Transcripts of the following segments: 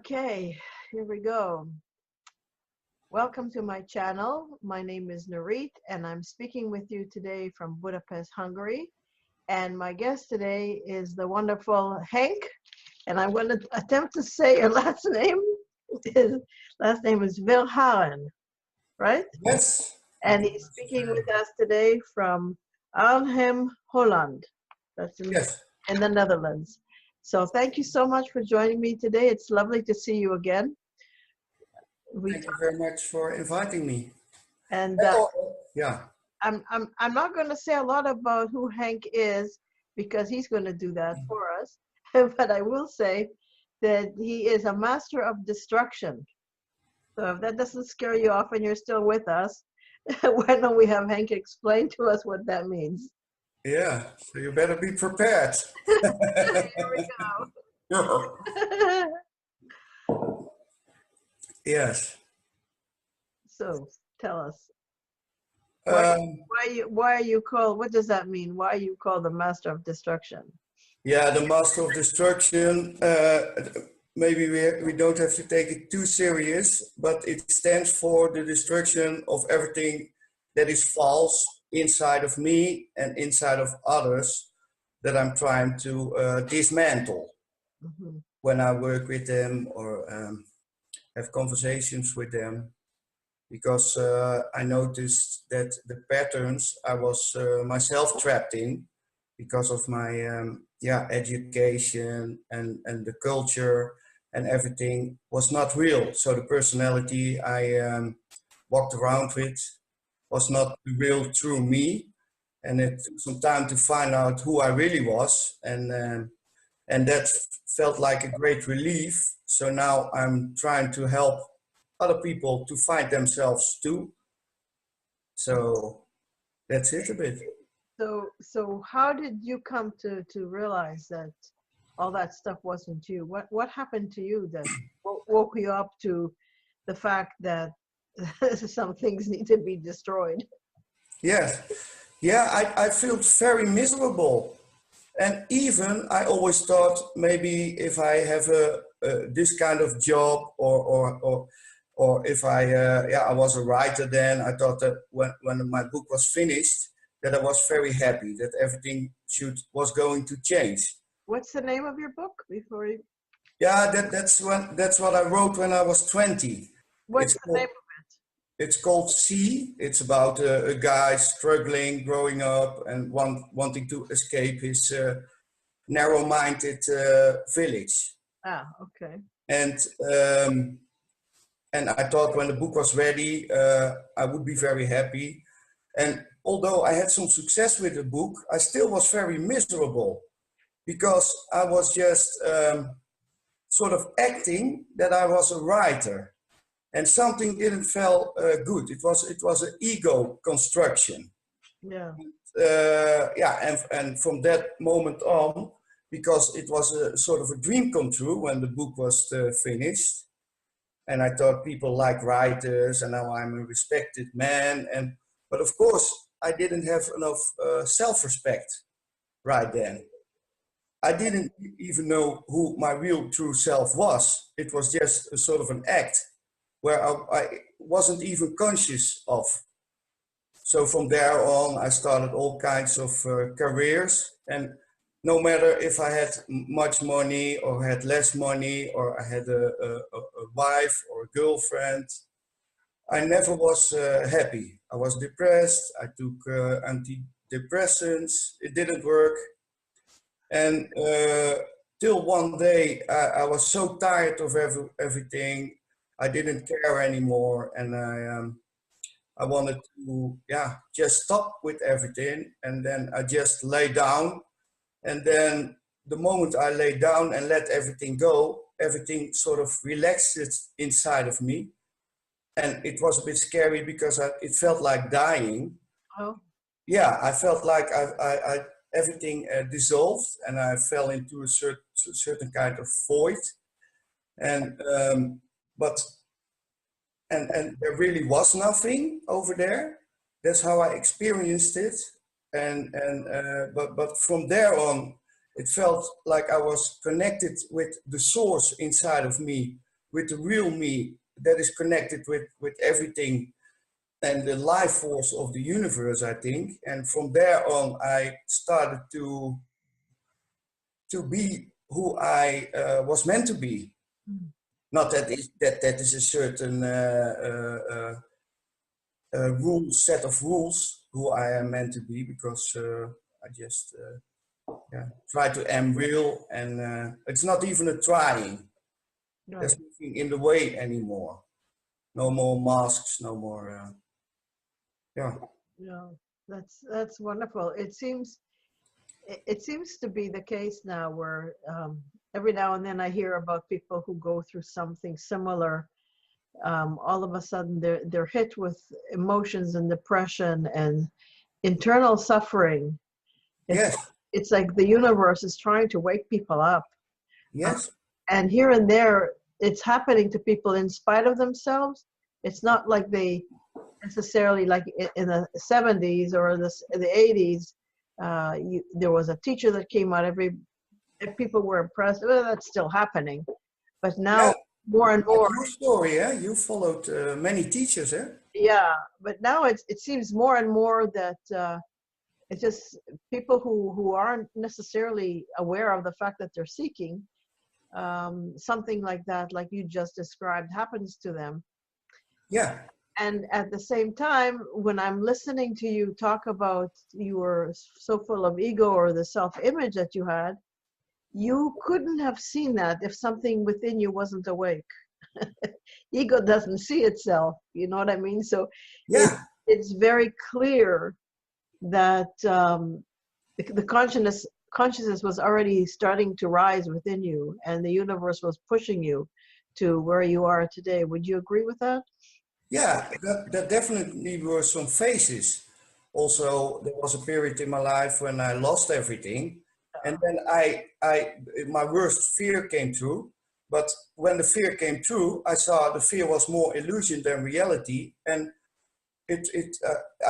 Okay, here we go. Welcome to my channel. My name is Nurit and I'm speaking with you today from Budapest, Hungary. And my guest today is the wonderful Henk. And I'm going to attempt to say your last name. His last name is Verhaeren, right? Yes. And he's speaking with us today from Arnhem, Holland. That's in the Netherlands. So thank you so much for joining me today. It's lovely to see you again. Thank you very much for inviting me. And yeah, I'm not going to say a lot about who Henk is because he's going to do that for us. But I will say that he is a master of destruction. So if that doesn't scare you off and you're still with us, why don't we have Henk explain to us what that means? Yeah, so you better be prepared. Here we go. Yes. So tell us. Why are you called? What does that mean? Why are you called the master of destruction? Yeah, the master of destruction. Maybe we don't have to take it too serious, but it stands for the destruction of everything that is false inside of me and inside of others that I'm trying to dismantle when I work with them or have conversations with them. Because I noticed that the patterns I was myself trapped in because of my education and the culture and everything was not real. So the personality I walked around with was not the real true me. And it took some time to find out who I really was. And that felt like a great relief. So now I'm trying to help other people to find themselves too. So that's it a bit. So how did you come to realize that all that stuff wasn't you? What happened to you that woke you up to the fact that some things need to be destroyed? Yes. Yeah, I felt very miserable. And even I always thought maybe if I have this kind of job or if I was a writer then, I thought that when my book was finished, that I was very happy, that everything was going to change. What's the name of your book before you? Yeah, that's what I wrote when I was 20. What's the name of it? It's called See. It's about a guy struggling, growing up and wanting to escape his narrow-minded village. Ah, okay. And I thought when the book was ready, I would be very happy. And although I had some success with the book, I still was very miserable because I was just sort of acting that I was a writer, and something didn't feel good. It was an ego construction. Yeah. And from that moment on, because it was a sort of a dream come true when the book was finished. And I thought people like writers, and now I'm a respected man. But of course, I didn't have enough self-respect right then. I didn't even know who my real true self was. It was just a sort of an act where I wasn't even conscious of. So from there on, I started all kinds of careers. And no matter if I had much money or had less money or I had a wife or a girlfriend, I never was happy. I was depressed. I took antidepressants. It didn't work. And till one day, I was so tired of everything. I didn't care anymore. And I wanted to, just stop with everything. And then I just lay down. And then the moment I lay down and let everything go, everything sort of relaxed inside of me. And it was a bit scary because it felt like dying. Oh. Yeah, I felt like everything dissolved and I fell into a certain kind of void. And there really was nothing over there. That's how I experienced it. But from there on, it felt like I was connected with the source inside of me with the real me that is connected with everything and the life force of the universe, I think. And from there on, I started to be who I was meant to be. Mm. Not that that is a certain set of rules who I am meant to be, because I just try to am real, and it's not even a trying. Right. There's nothing in the way anymore. No more masks, no more. Yeah. Yeah, that's wonderful. It seems to be the case now where every now and then I hear about people who go through something similar. All of a sudden they're hit with emotions and depression and internal suffering. It's Yes. it's like the universe is trying to wake people up. Yes. And here and there, it's happening to people in spite of themselves. It's not like they necessarily, like in the 70s or the 80s, there was a teacher that came out, people were impressed. Well, that's still happening. But now Yeah. more and Like more, your story, yeah. You followed many teachers, eh? yeah, but now it seems more and more that it's just people who aren't necessarily aware of the fact that they're seeking something like that, like you just described, happens to them. Yeah. And at the same time, when I'm listening to you talk about you were so full of ego or the self-image that you had, you couldn't have seen that if something within you wasn't awake. Ego doesn't see itself, you know what I mean? So Yeah. it's very clear that the consciousness was already starting to rise within you, and the universe was pushing you to where you are today. Would you agree with that? Yeah, that definitely were some phases. Also, there was a period in my life when I lost everything, and then my worst fear came true. But when the fear came true, I saw the fear was more illusion than reality, and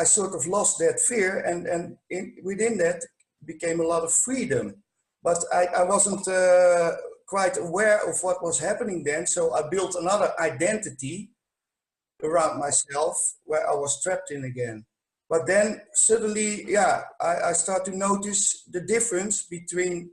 I sort of lost that fear, and within that became a lot of freedom. But I wasn't quite aware of what was happening then, so I built another identity around myself where I was trapped in again. But then suddenly, yeah, I start to notice the difference between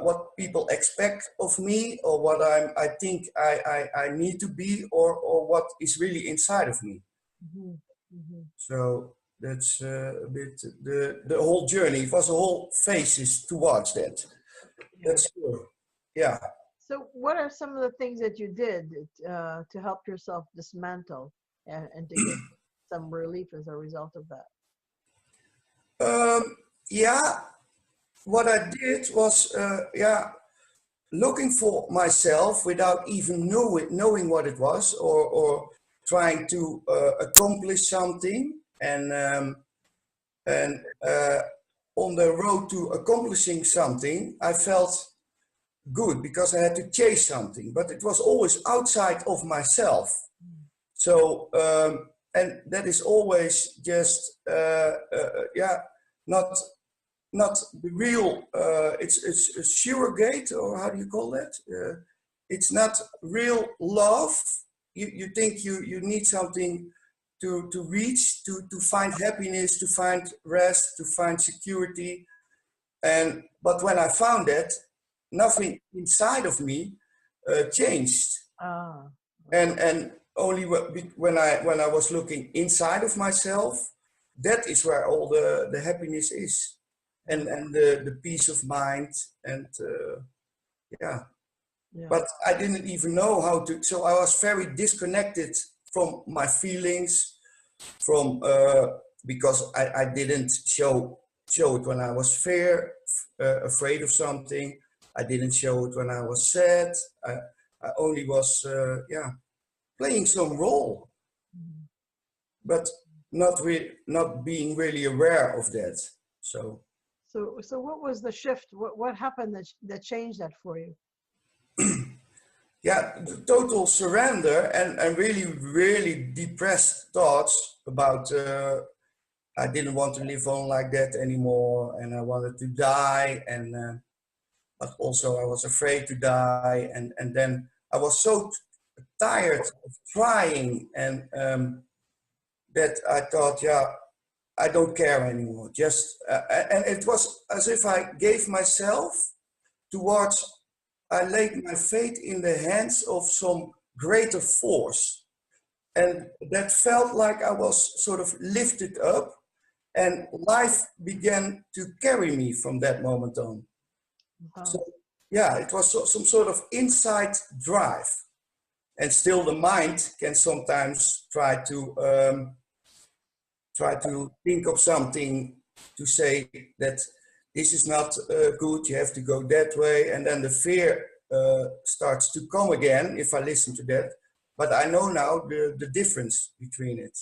what people expect of me, or what I think I need to be, or what is really inside of me. Mm-hmm. Mm-hmm. So that's a bit the whole journey. It was a whole phases towards that. Yeah. That's true. Yeah. So, what are some of the things that you did to help yourself dismantle and to get some relief as a result of that? Yeah. What I did was, looking for myself without even knowing what it was, or trying to accomplish something, and on the road to accomplishing something, I felt good because I had to chase something, but it was always outside of myself. So and that is always just not the real. It's a surrogate, or how do you call that? It's not real love. You think you need something to reach, to find happiness, to find rest, to find security. But when I found that, nothing inside of me changed. Ah, And only when I was looking inside of myself, that is where all the happiness is, and the peace of mind, and yeah. yeah. But I didn't even know how to. So I was very disconnected from my feelings, from because I didn't show it when I was afraid of something. I didn't show it when I was sad. I only was playing some role, Mhm. but not being really aware of that. So So what was the shift? What happened that changed that for you? yeah, the total surrender, and really depressed thoughts about I didn't want to live on like that anymore, and I wanted to die, and but also I was afraid to die, and then I was so tired of trying, and that I thought, yeah, I don't care anymore. Just and it was as if I gave myself towards. I laid my fate in the hands of some greater force, and that felt like I was sort of lifted up, and life began to carry me from that moment on. Wow. So yeah, it was some sort of inside drive, and still the mind can sometimes try to think of something to say that this is not good, you have to go that way, and then the fear starts to come again if I listen to that. But I know now the difference between it.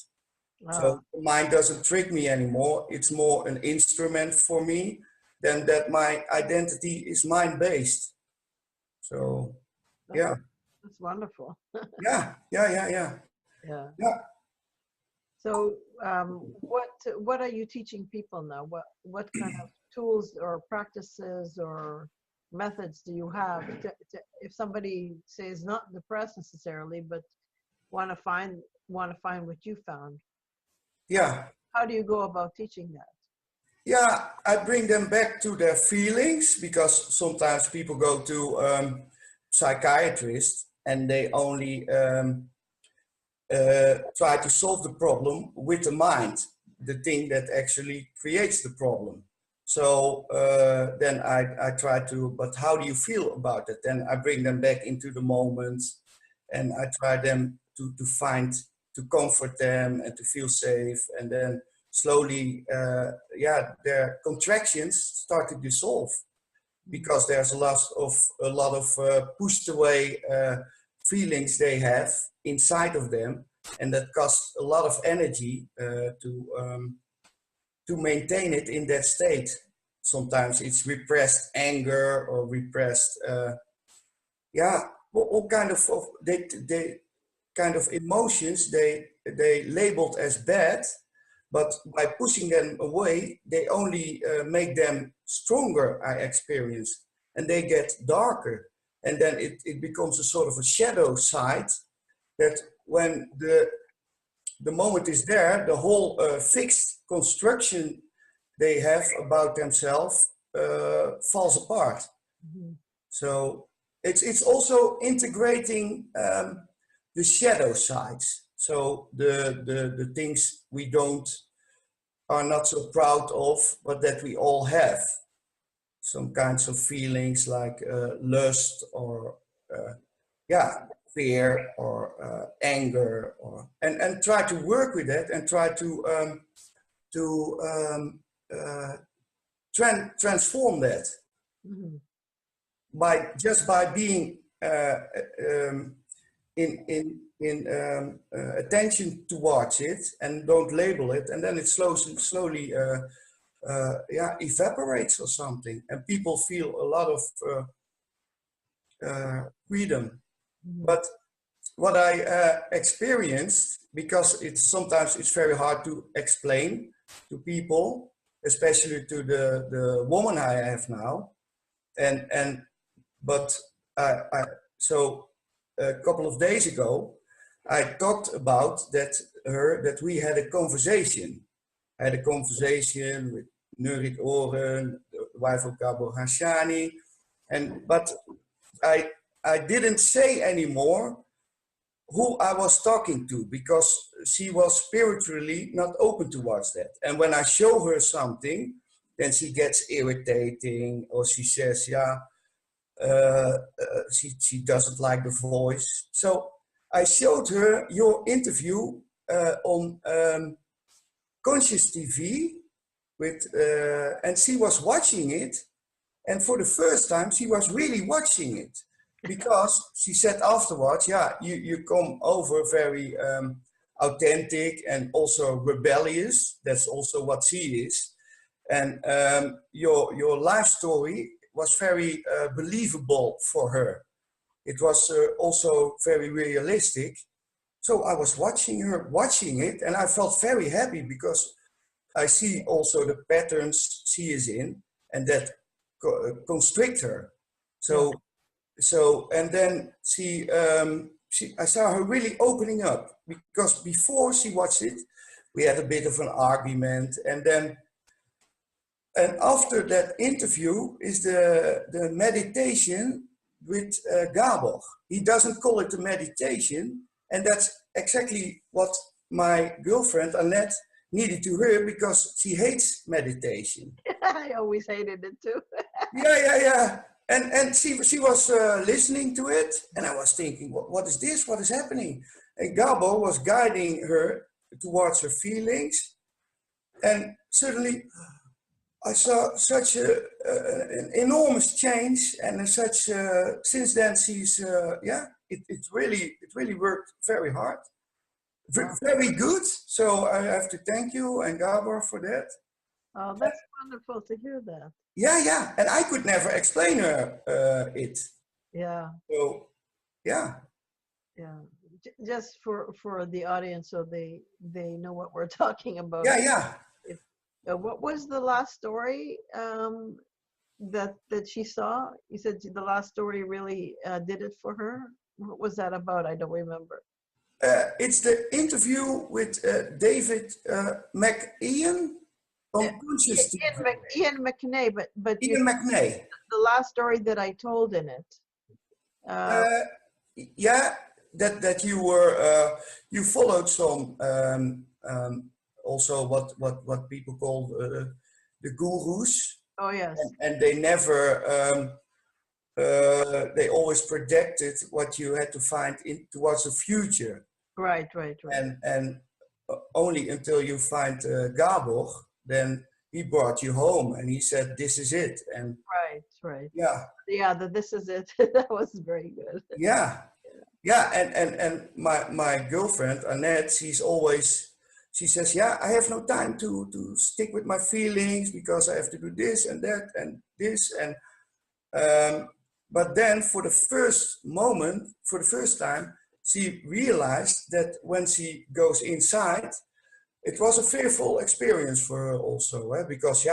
Wow. So the mind doesn't trick me anymore. It's more an instrument for me than that my identity is mind-based. So, yeah. That's wonderful. Yeah. Yeah. Yeah. So, what are you teaching people now? What kind of tools or practices or methods do you have if somebody says not depressed necessarily, but want to find what you found? Yeah. How do you go about teaching that? Yeah, I bring them back to their feelings, because sometimes people go to psychiatrists and they only try to solve the problem with the mind, the thing that actually creates the problem. So then I try to, but how do you feel about it? Then I bring them back into the moment, and I try them to find, to comfort them and to feel safe. And then slowly, their contractions start to dissolve, because there's a lot of pushed away feelings they have inside of them, and that costs a lot of energy to maintain it in that state. Sometimes it's repressed anger or repressed, all kind of they kind of emotions they labeled as bad, but by pushing them away, they only make them stronger, I experience, and they get darker. And then it becomes a sort of a shadow side, that when the moment is there, the whole fixed construction they have about themselves falls apart. Mm-hmm. So it's also integrating the shadow sides. So the things we are not so proud of, but that we all have. Some kinds of feelings like lust or fear or anger, and try to work with that, and try to transform that Mm-hmm. by being in attention towards it, and don't label it, and then it slowly evaporates or something, and people feel a lot of freedom. Mm-hmm. But what I experienced, because sometimes it's very hard to explain to people, especially to the woman I have now, but so a couple of days ago, I talked about that we had a conversation. I had a conversation with Nurit Oren, the wife of Gabo Hashani, but I didn't say anymore who I was talking to, because she was spiritually not open towards that. And when I show her something, then she gets irritating, or she says, she doesn't like the voice. So I showed her your interview on Conscious TV and she was watching it. And for the first time, she was really watching it, because she said afterwards, you come over very authentic and also rebellious. That's also what she is. And your life story was very believable for her. It was also very realistic. So I was watching her watching it, and I felt very happy, because I see also the patterns she is in, and that constrict her. So so, and then I saw her really opening up, because before she watched it, we had a bit of an argument, and after that interview is the meditation with Gabor. He doesn't call it a meditation, and that's exactly what my girlfriend Annette needed to hear, because she hates meditation. I always hated it too. Yeah. And she was listening to it, and I was thinking, what is this? What is happening? And Gabor was guiding her towards her feelings, and suddenly I saw such an enormous change, and since then she's it really worked very hard, very good. So I have to thank you and Gabor for that. Oh, that's wonderful to hear that. Yeah, and I could never explain her it. Yeah. So yeah. Just for the audience, so they know what we're talking about. Yeah. What was the last story that she saw? You said the last story really did it for her. What was that about? I don't remember. It's the interview with David McIan on conscious Ian McNay, but Ian McNay. The last story that I told in it. Yeah, that you were you followed some also what people call the gurus. Oh yes. And they never they always predicted what you had to find towards the future. Right. And only until you find Gabor, then he brought you home and he said, "This is it." And right. Yeah. This is it. That was very good. Yeah. And my girlfriend Annette, she says, "Yeah, I have no time to stick with my feelings because I have to do this and that and this." And but then for the first time, she realized that when she goes inside, it was a fearful experience for her also, because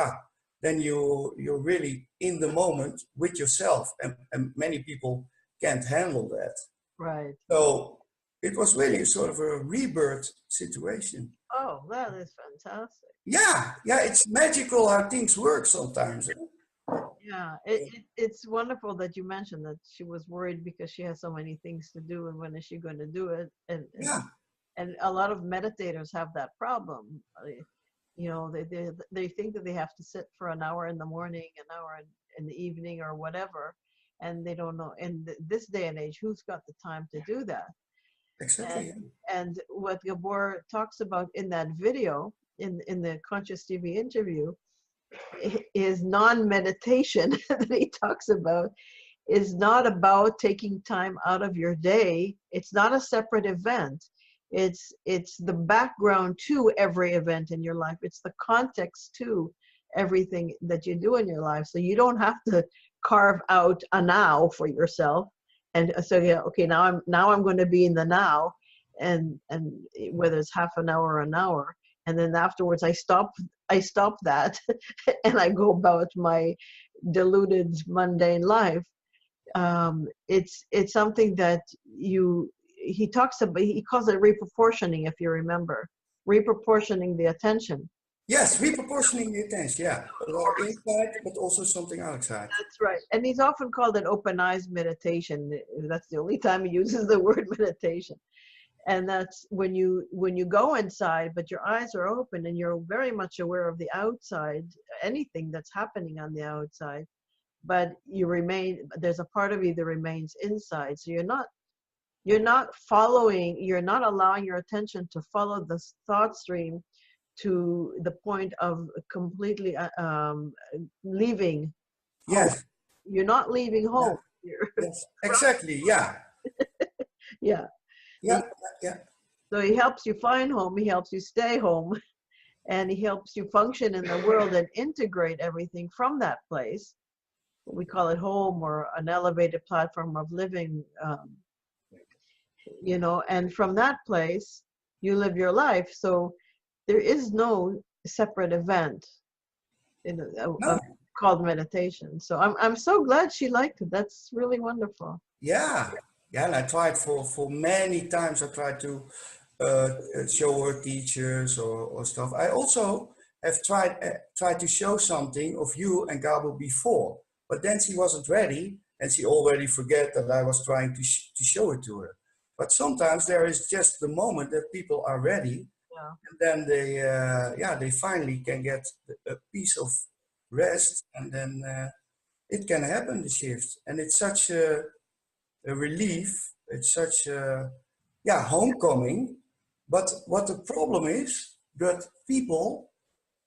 then you're really in the moment with yourself, and many people can't handle that. Right. So it was really sort of a rebirth situation. Oh, that is fantastic. Yeah, it's magical how things work sometimes. Yeah, it's wonderful that you mentioned that she was worried because she has so many things to do, and when is she going to do it? And a lot of meditators have that problem. They think that they have to sit for an hour in the morning, an hour in the evening, or whatever, and they don't know. In this day and age, who's got the time to do that? Exactly. And what Gabor talks about in that video, in the Conscious TV interview, is non-meditation that he talks about is not about taking time out of your day. It's not a separate event. It's the background to every event in your life. It's the context to everything that you do in your life. So you don't have to carve out a now for yourself. And so okay, now I'm going to be in the now, and whether it's half an hour or an hour, and then afterwards I stop that and I go about my deluded mundane life. It's something that he talks about. He calls it reproportioning, if you remember, reproportioning the attention. Yes, reproportioning the attention. Yeah, inside, but also something outside. That's right. And he's often called an open eyes meditation. That's the only time he uses the word meditation. And that's when you go inside, but your eyes are open and you're very much aware of the outside, anything that's happening on the outside, but there's a part of you that remains inside. So you're not allowing your attention to follow the thought stream to the point of completely leaving home. Yes. You're not leaving home. Yes. Exactly. Yeah. Yeah. So he helps you find home, he helps you stay home, and he helps you function in the world and integrate everything from that place. We call it home, or an elevated platform of living, and from that place, you live your life. So there is no separate event, a called meditation. So I'm so glad she liked it. That's really wonderful. Yeah, yeah, and I tried for many times. I tried to show her teachers or stuff. I also have tried to show something of you and Gabo before, but then she wasn't ready, and she already forget that I was trying to show it to her. But sometimes there is just the moment that people are ready, Yeah. and then they finally can get a piece of rest, and then it can happen, the shift, and it's such a relief. It's such a homecoming. But what the problem is that people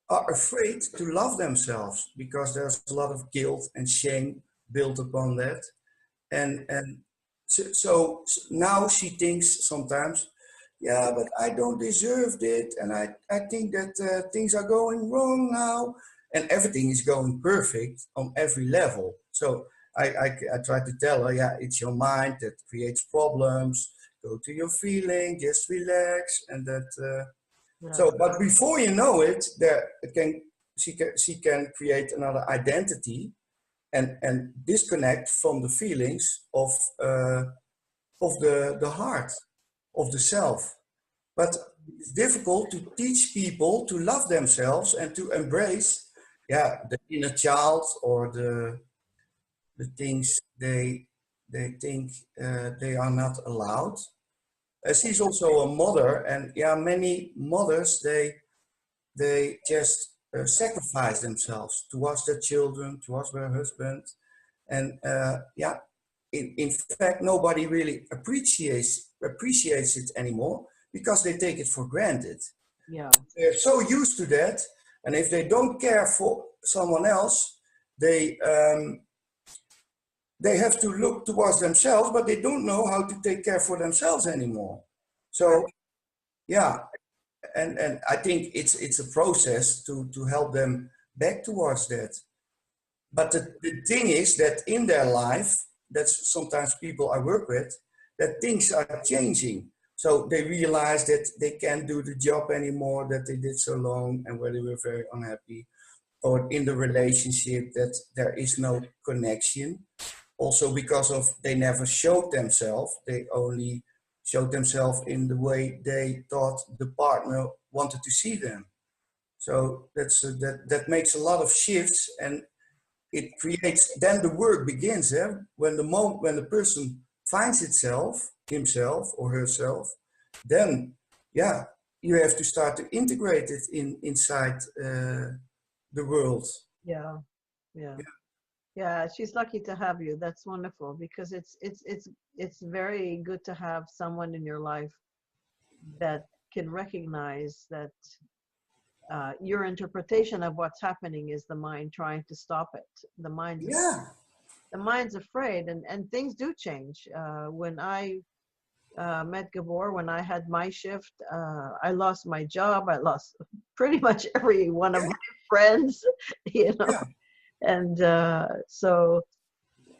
are afraid to love themselves because there's a lot of guilt and shame built upon that. And so now she thinks sometimes, yeah, but I don't deserve it, and I think that things are going wrong now, and everything is going perfect on every level. So I try to tell her, yeah, it's your mind that creates problems. Go to your feeling, just relax, and that. Yeah. So, but before you know it, she can create another identity and disconnect from the feelings of the heart, of the self. But it's difficult to teach people to love themselves and to embrace, the inner child or the things they think they are not allowed. She's also a mother, and many mothers they just sacrifice themselves towards their children, towards their husband, and in fact nobody really appreciates it anymore because they take it for granted. Yeah. They're so used to that, and if they don't care for someone else, they have to look towards themselves, but they don't know how to take care for themselves anymore. So yeah, and I think it's a process to help them back towards that. But the thing is that in their life, that's sometimes people I work with, that things are changing. So they realize that they can't do the job anymore that they did so long and where they were very unhappy, or in the relationship that there is no connection. Also because of they never showed themselves, they only showed themselves in the way they thought the partner wanted to see them. So that makes a lot of shifts, and it creates, then the work begins, when the person finds himself or herself, then you have to start to integrate it inside the world. Yeah. Yeah. Yeah, she's lucky to have you. That's wonderful because it's very good to have someone in your life that can recognize that your interpretation of what's happening is the mind trying to stop it. The mind's afraid, and things do change. When I met Gabor, when I had my shift, I lost my job. I lost pretty much every one of my friends, you know. Yeah. And so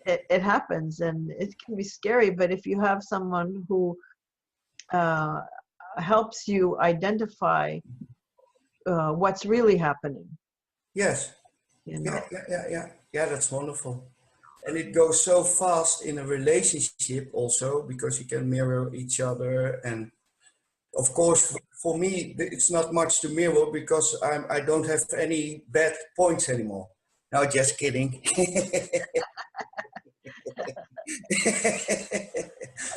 it happens, and it can be scary. But if you have someone who helps you identify what's really happening, Yes. you know. Yeah, that's wonderful. And it goes so fast in a relationship also because you can mirror each other. And of course, for me, it's not much to mirror because I don't have any bad points anymore. No, just kidding.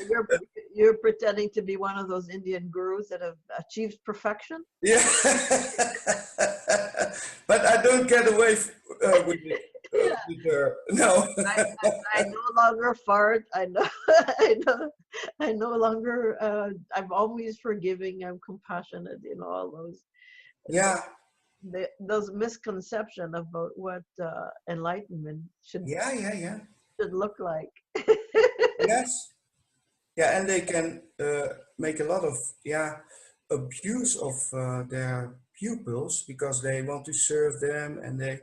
You're you're pretending to be one of those Indian gurus that have achieved perfection. Yeah. But I don't get away with it. With her. No. I no longer fart. I know. I no longer. I'm always forgiving. I'm compassionate. You know, all those. Yeah. Those misconception about what enlightenment should look like. Yes. Yeah, and they can make a lot of abuse of their pupils because they want to serve them, and they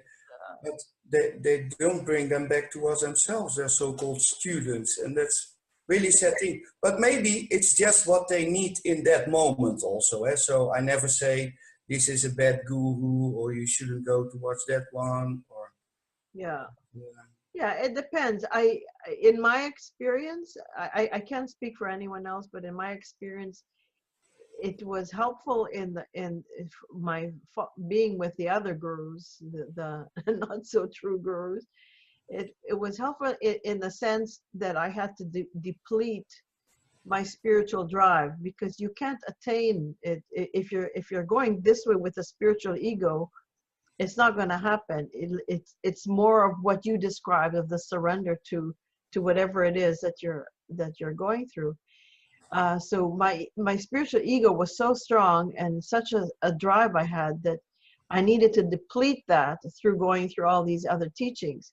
don't bring them back towards themselves. They're so-called students, and that's really sad thing. But maybe it's just what they need in that moment also. So I never say this is a bad guru or you shouldn't go towards that one. Or Yeah. Yeah. Yeah, it depends. In my experience, I can't speak for anyone else, but in my experience, it was helpful in being with the other gurus, the not so true gurus. It was helpful in the sense that I had to deplete my spiritual drive, because you can't attain it if you're going this way with a spiritual ego. It's not going to happen. It's more of what you described, of the surrender to whatever it is that you're going through. So my spiritual ego was so strong, and such a drive I had, that I needed to deplete that through going through all these other teachings.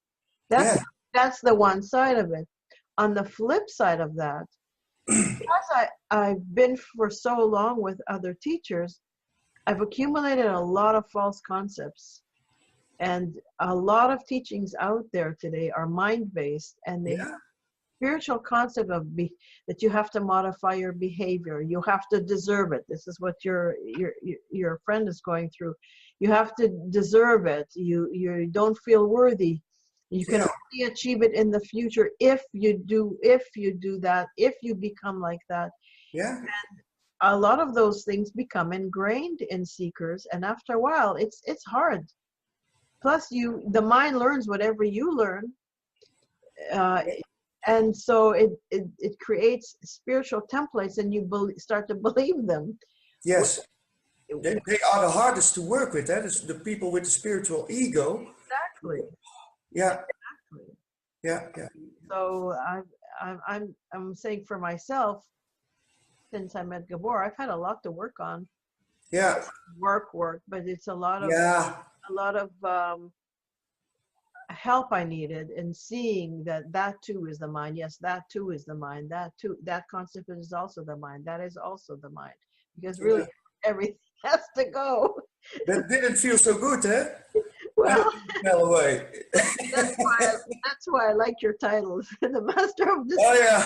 That's Yeah. that's the one side of it. On the flip side of that, because I've been for so long with other teachers, I've accumulated a lot of false concepts. And a lot of teachings out there today are mind-based, and they have Yeah. spiritual concept of that you have to modify your behavior. You have to deserve it. This is what your friend is going through. You have to deserve it. You don't feel worthy. You can Yeah. only achieve it in the future if you do that, if you become like that. Yeah. A lot of those things become ingrained in seekers, and after a while it's hard. Plus the mind learns whatever you learn, uh, and so it creates spiritual templates, and you start to believe them. Yes. They are the hardest to work with. That is the people with the spiritual ego. Exactly. Yeah. Exactly. Yeah. Yeah. So I'm saying for myself, since I met Gabor, I've had a lot to work on. Yeah. Work, but it's a lot Yeah. of help I needed in seeing that too is the mind. Yes, that too is the mind. That too, that concept is also the mind. That is also the mind. Because really, Yeah. everything has to go. That didn't feel so good, eh? And it Well, fell away. that's why I like your titles, the master of Oh destruction. yeah.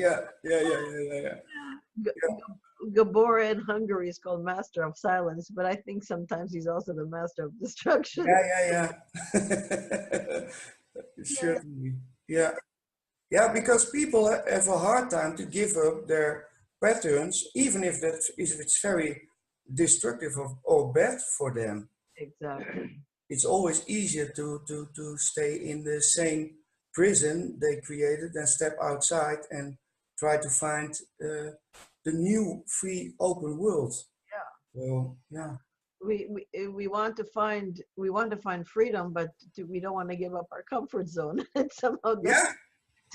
Yeah. Yeah. Yeah. Yeah. Yeah. Gabor in Hungary is called master of silence, but I think sometimes he's also the master of destruction. Yeah. Yeah. Yeah. Yeah. Certainly. Yeah. Yeah. Because people have a hard time to give up their patterns, even if it's very destructive or bad for them. Exactly. It's always easier to stay in the same prison they created than step outside and try to find the new free open world. Yeah. So yeah. We we want to find freedom, but we don't want to give up our comfort zone. It somehow Yeah.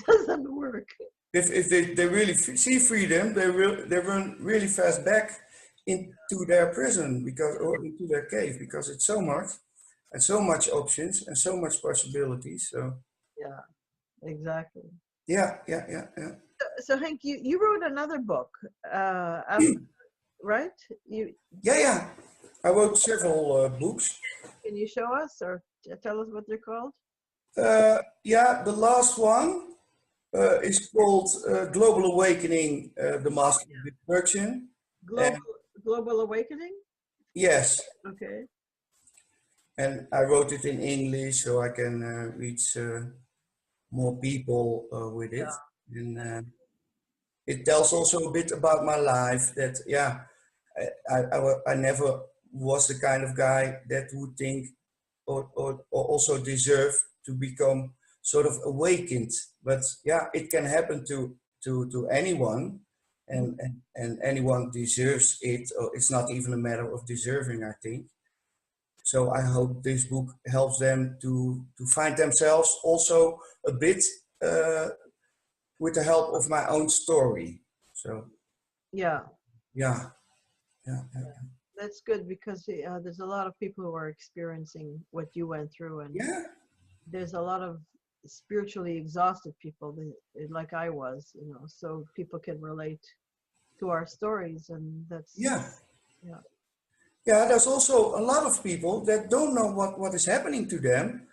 doesn't work. If they really see freedom, they run really fast back into their prison because or into their cave because it's so much and so much options and so much possibilities. So Yeah, exactly. yeah, yeah, yeah, yeah. So Henk, you wrote another book, after, right? You Yeah, yeah. I wrote several books. Can you show us or tell us what they're called? Yeah, the last one is called Global Awakening, the Master of Destruction. And Global Global Awakening. yes, Okay. and I wrote it in English so I can reach more people with it. Yeah. And it tells also a bit about my life that, yeah, I never was the kind of guy that would think or also deserve to become sort of awakened. But yeah, it can happen to anyone, and anyone deserves it. Or it's not even a matter of deserving, I think. So I hope this book helps them to find themselves also a bit with the help of my own story. So Yeah. yeah, yeah, yeah, Yeah. That's good, because there's a lot of people who are experiencing what you went through, and yeah, there's a lot of spiritually exhausted people like I was, so people can relate to our stories, and that's yeah. yeah. Yeah, there's also a lot of people that don't know what is happening to them,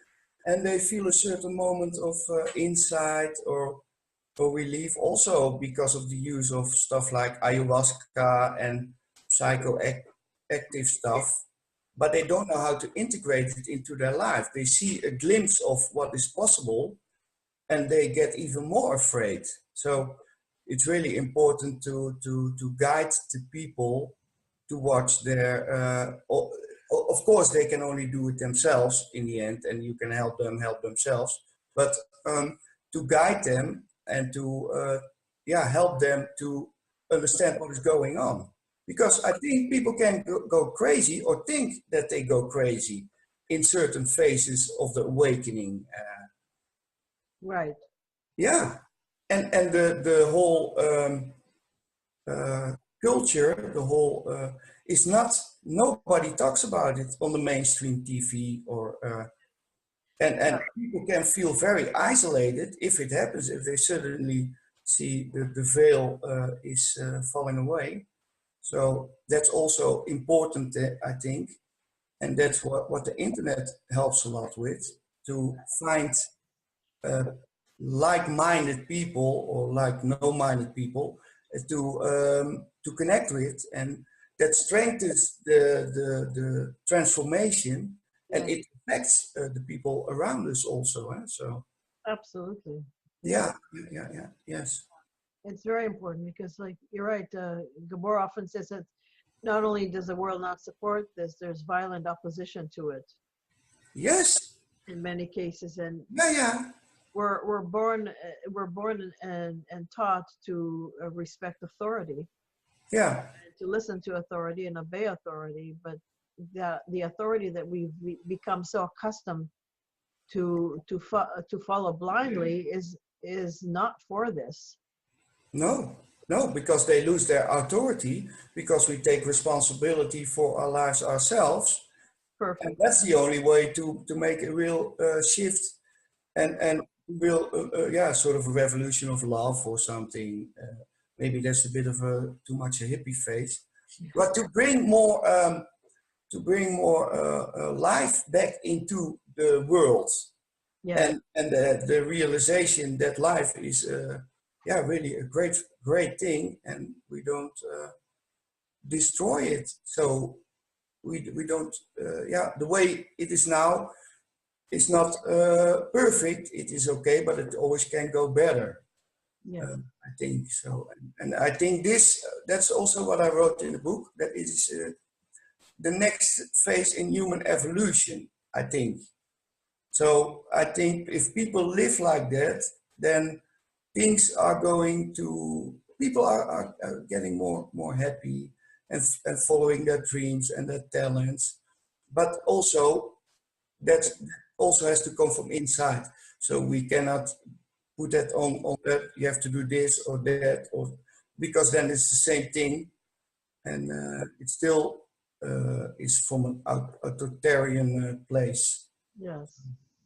and they feel a certain moment of insight or relief also because of the use of stuff like ayahuasca and psychoactive stuff. but they don't know how to integrate it into their life. They see a glimpse of what is possible, and they get even more afraid. So it's really important to guide the people towards their, of course they can only do it themselves in the end, and you can help them help themselves, but to guide them and to help them to understand what is going on. Because I think people can go crazy or think that they go crazy in certain phases of the awakening. Right. Yeah, and the whole culture, the whole is not. Nobody talks about it on the mainstream TV, or and people can feel very isolated if it happens. If they suddenly see the veil is falling away, so that's also important, I think, and that's what the internet helps a lot with, to find like-minded people or like no-minded people to connect with, and that strengthens the transformation, and it affects the people around us also. So Absolutely. yeah, yes. It's very important because, like, you're right. Gabor often says that not only does the world not support this, there's violent opposition to it. Yes. In many cases, and Yeah. we're born and taught to respect authority. Yeah. To listen to authority and obey authority, but the authority that we've become so accustomed to follow blindly is not for this. No, because they lose their authority, because we take responsibility for our lives ourselves. Perfect. And that's the only way to make a real shift and real, sort of a revolution of love or something. Maybe that's a bit of too much a hippie phase, but to bring more life back into the world. Yeah. And the realization that life is really a great thing, and we don't destroy it. So we don't the way it is now is not perfect. It is okay, but it always can go better. Yeah. I think so, and I think that's also what I wrote in the book, that it is the next phase in human evolution, I think. So I think if people live like that, then things are going to, people are getting more happy and following their dreams and their talents. But also, that also has to come from inside. So we cannot put that on that, you have to do this or that, or because then it's the same thing. And it still is from an authoritarian place. Yes,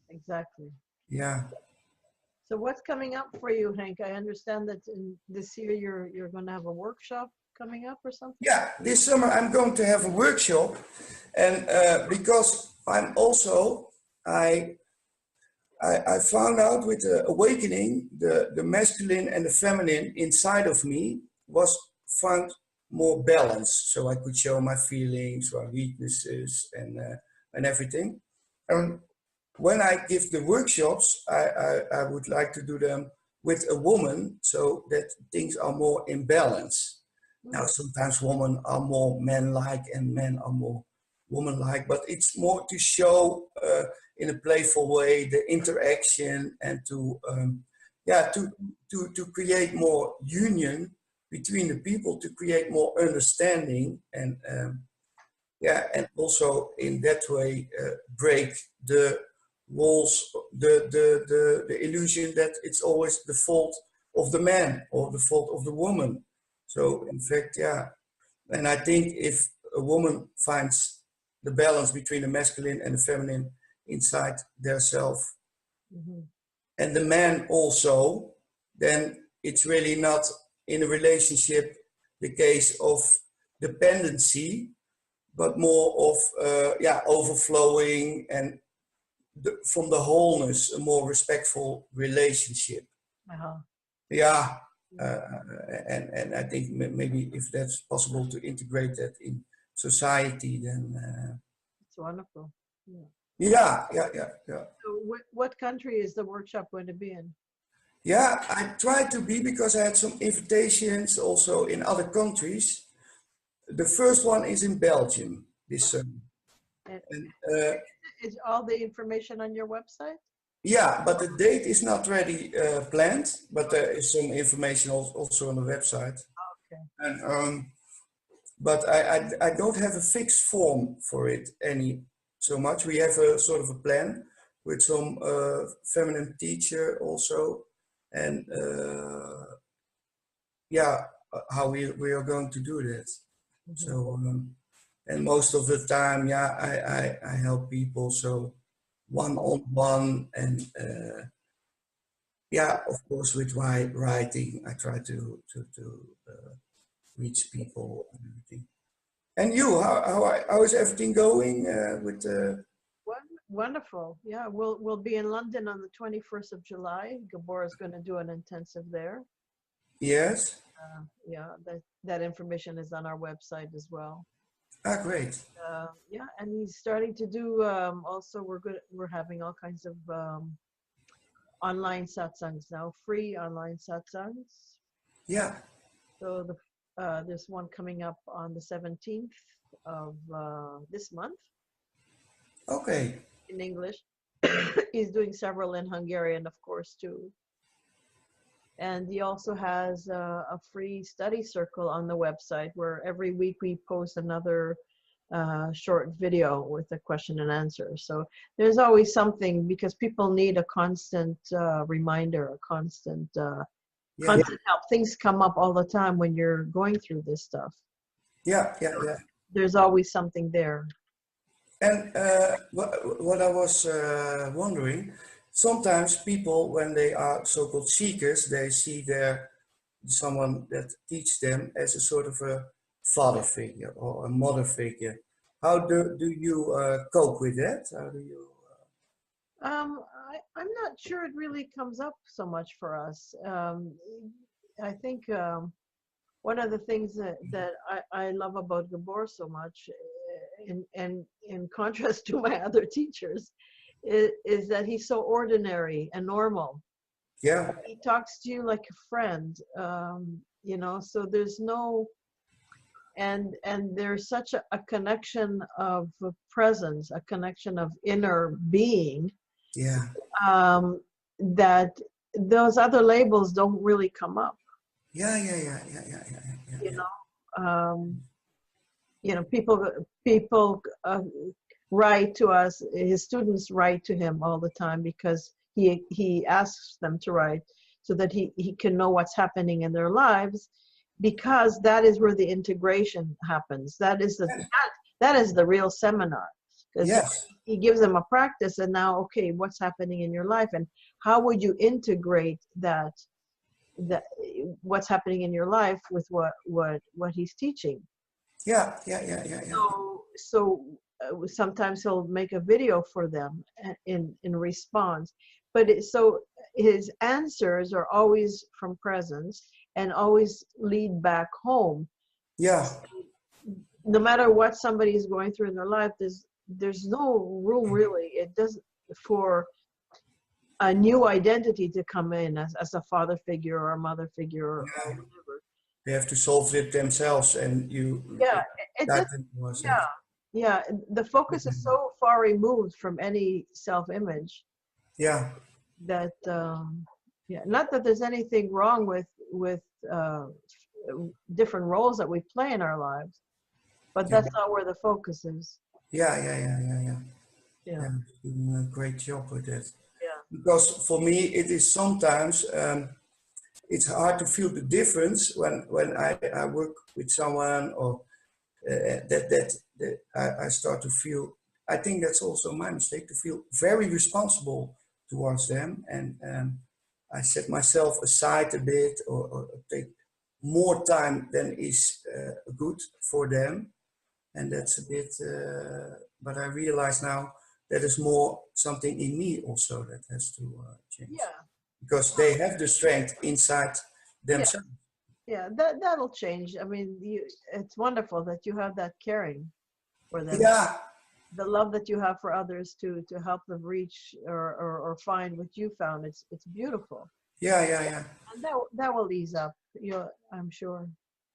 exactly. Yeah. So what's coming up for you, Henk? I understand that in this year you're going to have a workshop coming up or something. Yeah, this summer I'm going to have a workshop, and because I'm also I found out with the awakening, the masculine and the feminine inside of me was found more balanced, so I could show my feelings, my weaknesses, and everything. And when I give the workshops, I would like to do them with a woman, so that things are more in balance. Now, sometimes women are more men-like and men are more woman-like, but it's more to show in a playful way the interaction, and to create more union between the people, to create more understanding, and and also in that way break the walls, the illusion that it's always the fault of the man or the fault of the woman. So in fact, and I think if a woman finds the balance between the masculine and the feminine inside their self, and the man also, then it's really not in a relationship the case of dependency, but more of overflowing, and from the wholeness, a more respectful relationship. Yeah, and I think maybe if that's possible to integrate that in society, then wonderful. Yeah. Yeah. So what country is the workshop going to be in? Yeah, I tried to be because I had some invitations also in other countries. The first one is in Belgium this summer. And And, is all the information on your website? yeah, but the date is not ready planned, but there is some information also on the website. Okay. And but I don't have a fixed form for it any so much. We have a sort of a plan with some feminine teacher also, and yeah, how we are going to do that. So and most of the time, yeah, I help people so one-on-one, and yeah, of course with my writing, I try to reach people and everything. And you, how is everything going with? Wonderful. Yeah, we'll be in London on the 21st of July. Gabor is going to do an intensive there. Yes. Yeah, that information is on our website as well. Ah, great. Yeah, and he's starting to do also. We're having all kinds of online satsangs now, free online satsangs. Yeah. So there's one coming up on the 17th of this month. Okay. In English. He's doing several in Hungarian, of course, too. And he also has a free study circle on the website where every week we post another short video with a question and answer. So there's always something, because people need a constant reminder, a constant help. Things come up all the time when you're going through this stuff. Yeah. There's always something there. And what I was wondering, sometimes people, when they are so-called seekers, they see someone that teach them as a sort of a father figure or a mother figure. How do you cope with that? How do you? I'm not sure it really comes up so much for us. I think one of the things that I love about Gabor so much, and in contrast to my other teachers, is that he's so ordinary and normal. Yeah. He talks to you like a friend, you know, so there's no, and there's such a connection of presence, a connection of inner being. Yeah. That those other labels don't really come up. Yeah. You know, people write to us. His students write to him all the time because he asks them to write so that he can know what's happening in their lives, because that is where the integration happens. That is the real seminar. Because he gives them a practice, and now, okay, what's happening in your life, and how would you integrate that what's happening in your life with what he's teaching? Yeah. So sometimes he'll make a video for them in response, but so his answers are always from presence and always lead back home. Yeah. No matter what somebody is going through in their life, there's no room really. It doesn't for a new identity to come in as a father figure or a mother figure or whatever. They have to solve it themselves, and you. Yeah, yeah. The focus is so far removed from any self-image. Yeah. That not that there's anything wrong with different roles that we play in our lives, but that's not where the focus is. Yeah. Doing a great job with that. Yeah. Because for me, it is sometimes it's hard to feel the difference when I work with someone, or that I start to feel. I think that's also my mistake, to feel very responsible towards them, and I set myself aside a bit, or take more time than is good for them, and that's a bit. But I realize now that is more something in me also that has to change. Yeah. Because they have the strength inside themselves. Yeah, that'll change. I mean, it's wonderful that you have that caring for them. Yeah, the love that you have for others to help them reach or find what you found. It's beautiful. Yeah. And that will ease up, you know, I'm sure.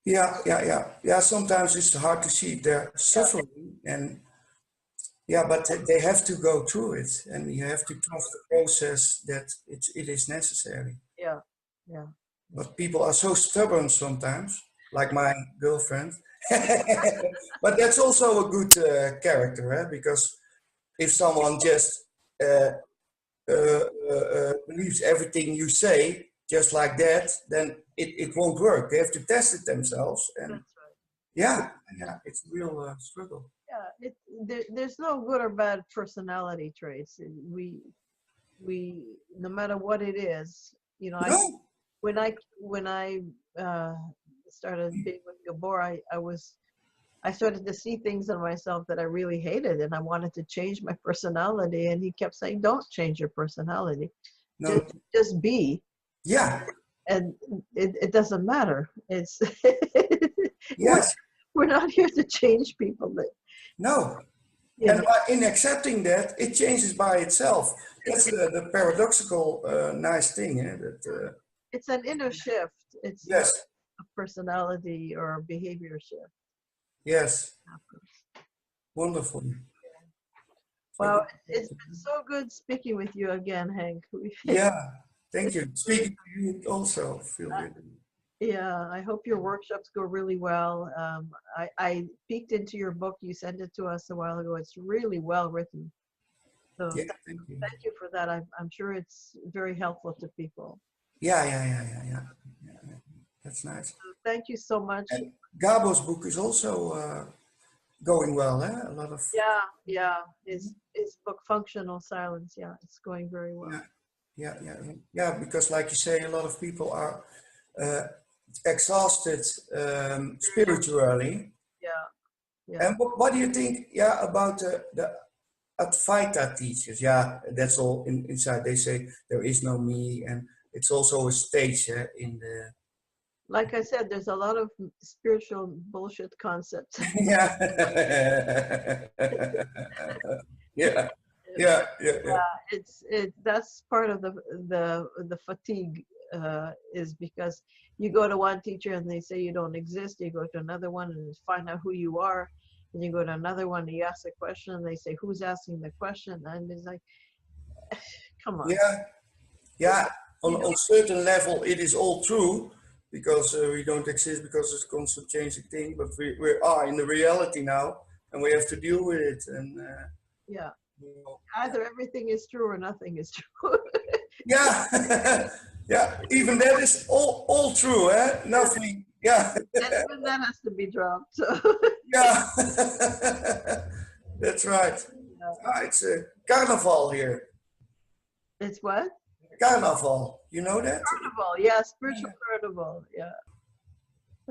Yeah. Sometimes it's hard to see their suffering, and but they have to go through it, and you have to trust the process that it is necessary. Yeah. But people are so stubborn sometimes, like my girlfriend. But that's also a good character, because if someone just believes everything you say just like that, then it won't work. They have to test it themselves, and That's right. it's a real struggle. Yeah, there's no good or bad personality traits. We no matter what it is, you know, No, when I started being with Gabor, I started to see things in myself that I really hated, and I wanted to change my personality. And he kept saying, "Don't change your personality, no, just be." yeah, And it doesn't matter. It's yes, we're not here to change people. no. You And know, in accepting that, it changes by itself. That's the paradoxical nice thing. That it's an inner shift. It's not yes, a personality or a behavior shift. yes, wonderful. So Wow, good. it's been so good speaking with you again, Henk. Yeah, thank you. Speaking to you also, feel really. Yeah, I hope your workshops go really well. I peeked into your book. You sent it to us a while ago. It's really well written. So Yeah, thank you. thank you for that. I'm sure it's very helpful to people. Yeah. That's nice. So thank you so much. And Gabo's book is also going well, eh? A lot of Yeah. His book, Functional Silence. Yeah, it's going very well. yeah. Because, like you say, a lot of people are exhausted spiritually. Yeah. And what do you think? Yeah, about the Advaita teachers. Yeah, that's all inside. They say there is no me, and it's also a stage in the. Like I said, there's a lot of spiritual bullshit concepts. Yeah. Yeah. That's part of the fatigue, is because you go to one teacher and they say you don't exist. You go to another one and find out who you are, and you go to another one and you ask a question and they say who's asking the question, and it's like, come on. Yeah. On certain level, it is all true, because we don't exist because it's a constant changing thing. But we are in the reality now, and we have to deal with it. And Yeah. you know. Either everything is true or nothing is true. Yeah. Yeah. Even that is all true, eh? Nothing. Yeah. And even that has to be dropped. So. Yeah. That's right. It's a carnival here. It's what? Carnival. You know that? Carnival. Yeah, spiritual carnival. Yeah.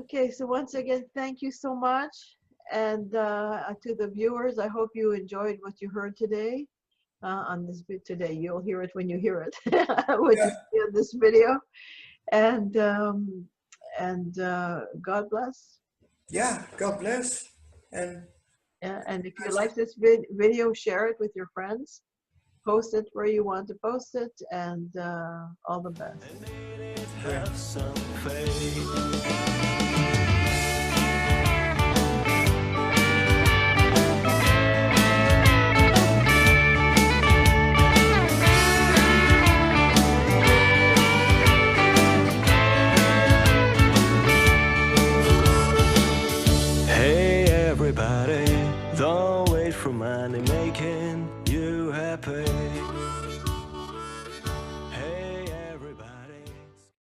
Okay, so once again, thank you so much. And to the viewers, I hope you enjoyed what you heard today on this bit today. You'll hear it when you hear it, when you see on this video. And God bless. Yeah, God bless. And if you like this video, share it with your friends. Post it where you want to post it, and all the best.